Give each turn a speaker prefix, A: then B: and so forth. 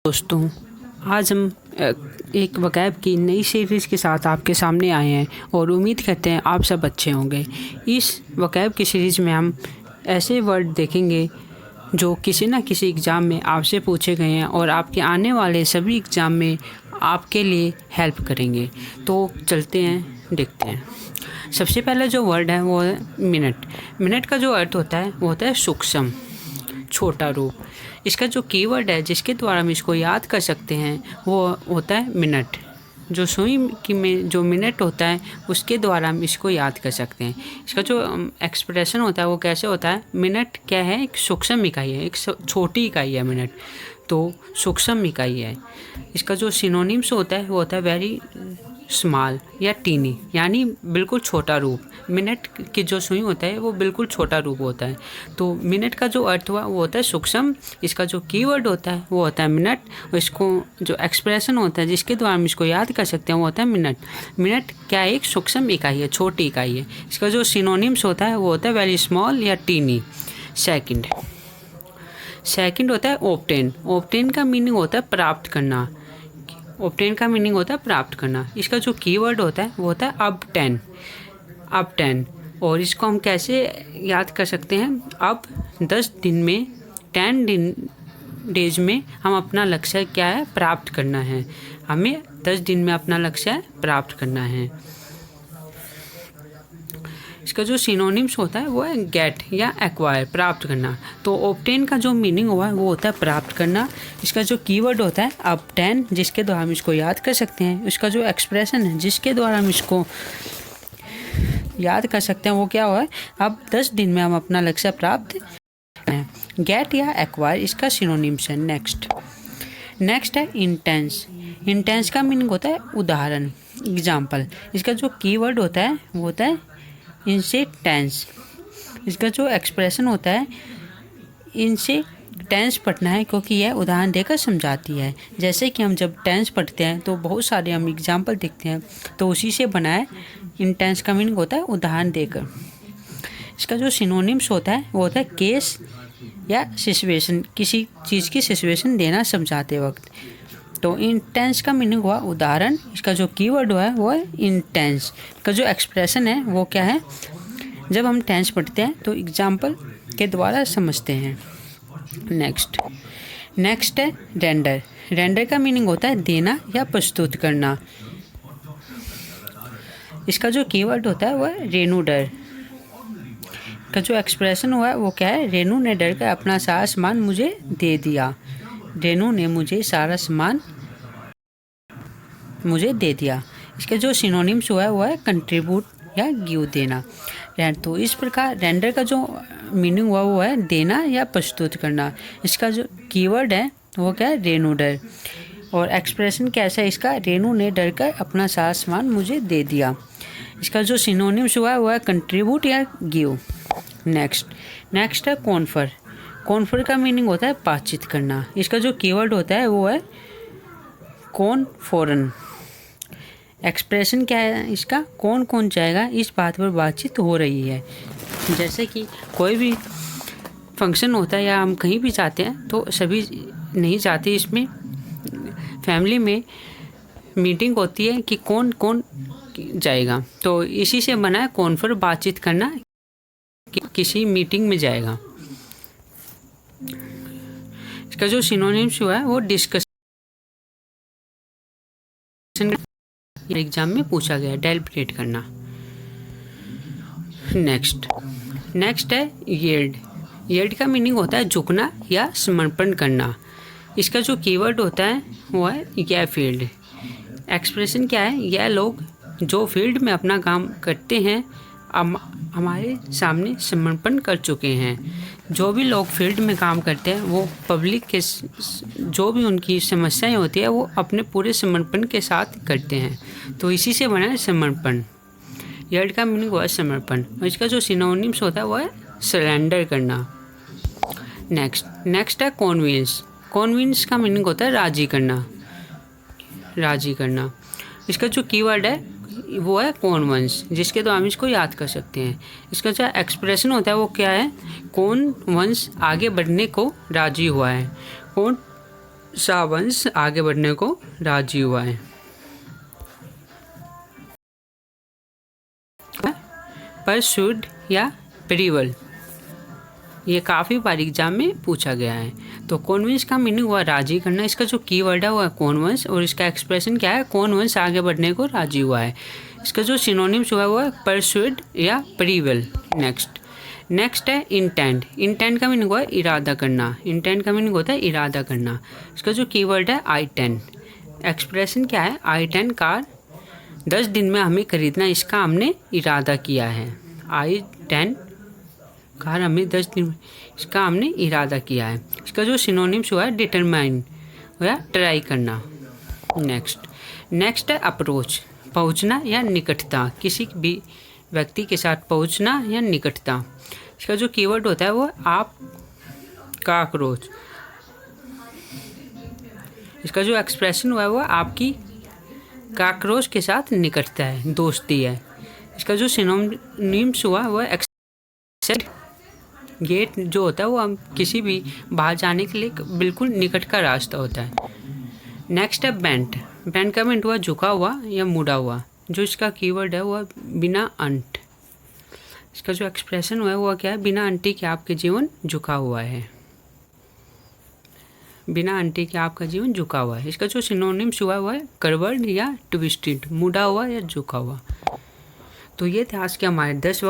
A: दोस्तों, आज हम एक वकैब की नई सीरीज़ के साथ आपके सामने आए हैं और उम्मीद करते हैं आप सब अच्छे होंगे। इस वकैब की सीरीज़ में हम ऐसे वर्ड देखेंगे जो किसी न किसी एग्ज़ाम में आपसे पूछे गए हैं और आपके आने वाले सभी एग्ज़ाम में आपके लिए हेल्प करेंगे। तो चलते हैं, देखते हैं। सबसे पहला जो वर्ड है वो है मिनट। मिनट का जो अर्थ होता है वो होता है सूक्ष्म, छोटा रूप। इसका जो कीवर्ड है जिसके द्वारा हम इसको याद कर सकते हैं वो होता है मिनट। जो सुई की में जो मिनट होता है उसके द्वारा हम इसको याद कर सकते हैं। इसका जो एक्सप्रेशन होता है वो कैसे होता है, मिनट क्या है, एक सूक्ष्म इकाई है, एक छोटी इकाई है मिनट, तो सूक्ष्म इकाई है। इसका जो सिनोनिम्स होता है वो होता है वेरी स्मॉल या टीनी, यानी बिल्कुल छोटा रूप। मिनट की जो सुई होता है वो बिल्कुल छोटा रूप होता है। तो मिनट का जो अर्थ हुआ वो होता है सूक्ष्म। इसका जो कीवर्ड होता है वो होता है मिनट, और इसको जो एक्सप्रेशन होता है जिसके द्वारा हम इसको याद कर सकते हैं वो होता है मिनट। मिनट क्या है, एक सूक्ष्म इकाई है, छोटी इकाई है। इसका जो सिनोनिम्स होता है वो होता है वेरी स्मॉल या टीनी। सेकंड होता है ऑब्टेन। ऑब्टेन का मीनिंग होता है प्राप्त करना। ऑब्टेन का मीनिंग होता है प्राप्त करना। इसका जो कीवर्ड होता है वो होता है obtain। और इसको हम कैसे याद कर सकते हैं, अब 10 दिन में 10 डेज में हम अपना लक्ष्य क्या है, प्राप्त करना है। हमें 10 दिन में अपना लक्ष्य प्राप्त करना है। इसका जो सिनोनिम्स होता है वो है गेट या एक्वायर, प्राप्त करना। तो ऑब्टेन का जो मीनिंग हुआ है वो होता है प्राप्त करना। इसका जो कीवर्ड होता है obtain, जिसके द्वारा हम इसको याद कर सकते हैं। इसका जो एक्सप्रेशन है जिसके द्वारा हम इसको याद कर सकते हैं वो क्या हुआ है, अब 10 दिन में हम अपना लक्ष्य प्राप्त करें। गेट या एक्वायर इसका सिनोनिम्स है। नेक्स्ट है इंटेंस। इंटेंस का मीनिंग होता है उदाहरण, एग्जाम्पल। इसका जो कीवर्ड होता है वो होता है इनसे टेंस। इसका जो एक्सप्रेशन होता है, इनसे टेंस पढ़ना है क्योंकि यह उदाहरण देकर समझाती है। जैसे कि हम जब टेंस पढ़ते हैं तो बहुत सारे हम एग्जाम्पल देखते हैं, तो उसी से बना है। इंटेंस का मीनिंग होता है उदाहरण देकर। इसका जो सिनोनिम्स होता है वो होता है केस या सिचुएशन, किसी चीज़ की सिचुएशन देना समझाते वक्त। तो इंटेंस का मीनिंग हुआ उदाहरण। इसका जो कीवर्ड हुआ है वो है इंटेंस। का जो एक्सप्रेशन है वो क्या है, जब हम टेंस पढ़ते हैं तो एग्जाम्पल के द्वारा समझते हैं। नेक्स्ट है रेंडर। रेंडर का मीनिंग होता है देना या प्रस्तुत करना। इसका जो कीवर्ड होता है वो है रेनू डर। का जो एक्सप्रेशन हुआ है वो क्या है, रेनू ने डर कर अपना सारा सामान मुझे दे दिया। रेनू ने मुझे सारा सामान मुझे दे दिया। इसका जो सिनोनिम्स हुआ है वो है कंट्रीब्यूट या गिव, देना। तो इस प्रकार रेंडर का जो मीनिंग हुआ वो है देना या प्रस्तुत करना। इसका जो कीवर्ड है वो क्या है, रेनू डर। और एक्सप्रेशन कैसा है इसका, रेनू ने डर कर अपना सारा सामान मुझे दे दिया। इसका जो सिनोनिम्स हुआ है वो है कंट्रीब्यूट या गिव। नेक्स्ट है कॉन्फर। कॉन्फर का मीनिंग होता है बातचीत करना। इसका जो कीवर्ड होता है वो है कॉन्फोरन। एक्सप्रेशन क्या है इसका, कौन जाएगा, इस बात पर बातचीत हो रही है। जैसे कि कोई भी फंक्शन होता है या हम कहीं भी जाते हैं तो सभी नहीं जाते, इसमें फैमिली में मीटिंग होती है कि कौन जाएगा। तो इसी से बना है कॉन्फर, बातचीत करना, कि किसी मीटिंग में जाएगा। इसका जो सिनोनिम्स हुआ है वो डिस्कशन, एग्जाम में पूछा गया, डेलिब्रेट करना। नेक्स्ट है यील्ड। यील्ड का मीनिंग होता है झुकना या समर्पण करना। इसका जो कीवर्ड होता है वो है यह फील्ड। एक्सप्रेशन क्या है, यह लोग जो फील्ड में अपना काम करते हैं हमारे सामने समर्पण कर चुके हैं। जो भी लोग फील्ड में काम करते हैं वो पब्लिक के जो भी उनकी समस्याएं होती है वो अपने पूरे समर्पण के साथ करते हैं। तो इसी से बना है समर्पण। यील्ड का मीनिंग हुआ है समर्पण, और इसका जो सिनोनिम्स होता है वो है सरेंडर करना। नेक्स्ट है कॉन्विंस। कॉन्विंस का मीनिंग होता है राजी करना। इसका जो कीवर्ड है वो है कॉन्विंस, जिसके द्वारा हम इसको याद कर सकते हैं। इसका जो एक्सप्रेशन होता है वो क्या है, कॉन्विंस आगे बढ़ने को राजी हुआ है। शाहवंश आगे बढ़ने को राजी हुआ है। परसुड या प्रीवल, ये काफ़ी बार एग्जाम में पूछा गया है। तो कॉन्विंस का मीनिंग हुआ राजी करना, इसका जो कीवर्ड है वो है कॉन्विंस और इसका एक्सप्रेशन क्या है, कॉन्विंस आगे बढ़ने को राजी हुआ है। इसका जो सिनोनिम्स हुआ है वो है परसुड या प्रीवल। नेक्स्ट है इंटेंट। इंटेंट का मीनिंग हुआ है इरादा करना। इंटेंट का मीनिंग होता है इरादा करना। इसका जो कीवर्ड है I10। एक्सप्रेशन क्या है, I10 कार 10 दिन में हमें खरीदना, इसका हमने इरादा किया है। I10 कार हमें 10 दिन में, इसका हमने इरादा किया है। इसका जो सिनोनिम्स हुआ है डिटरमाइन या ट्राई करना। नेक्स्ट है अप्रोच, पहुंचना या निकटता, किसी भी व्यक्ति के साथ पहुंचना या निकटता। इसका जो कीवर्ड होता है वो आप का अप्रोच। इसका जो एक्सप्रेशन हुआ है वो आपकी काक्रोच के साथ निकटता है, दोस्ती है। इसका जो सिनोनिम्स हुआ वो एक्सेप्ट, गेट जो होता है वो हम किसी भी बाहर जाने के लिए बिल्कुल निकट का रास्ता होता है। नेक्स्ट है बेंट। बेंट का मीनिंग हुआ झुका हुआ या मुड़ा हुआ। जो इसका कीवर्ड है वो बिना अंट। इसका जो एक्सप्रेशन हुआ है वो क्या है, बिना अंटी के आपके जीवन झुका हुआ है। बिना अंटी के आपका जीवन झुका हुआ है। इसका जो सिनोनिम्स हुआ है कर्वर्ड या ट्विस्टेड, मुड़ा हुआ या झुका हुआ। तो ये थे आज के हमारे 10 वक्त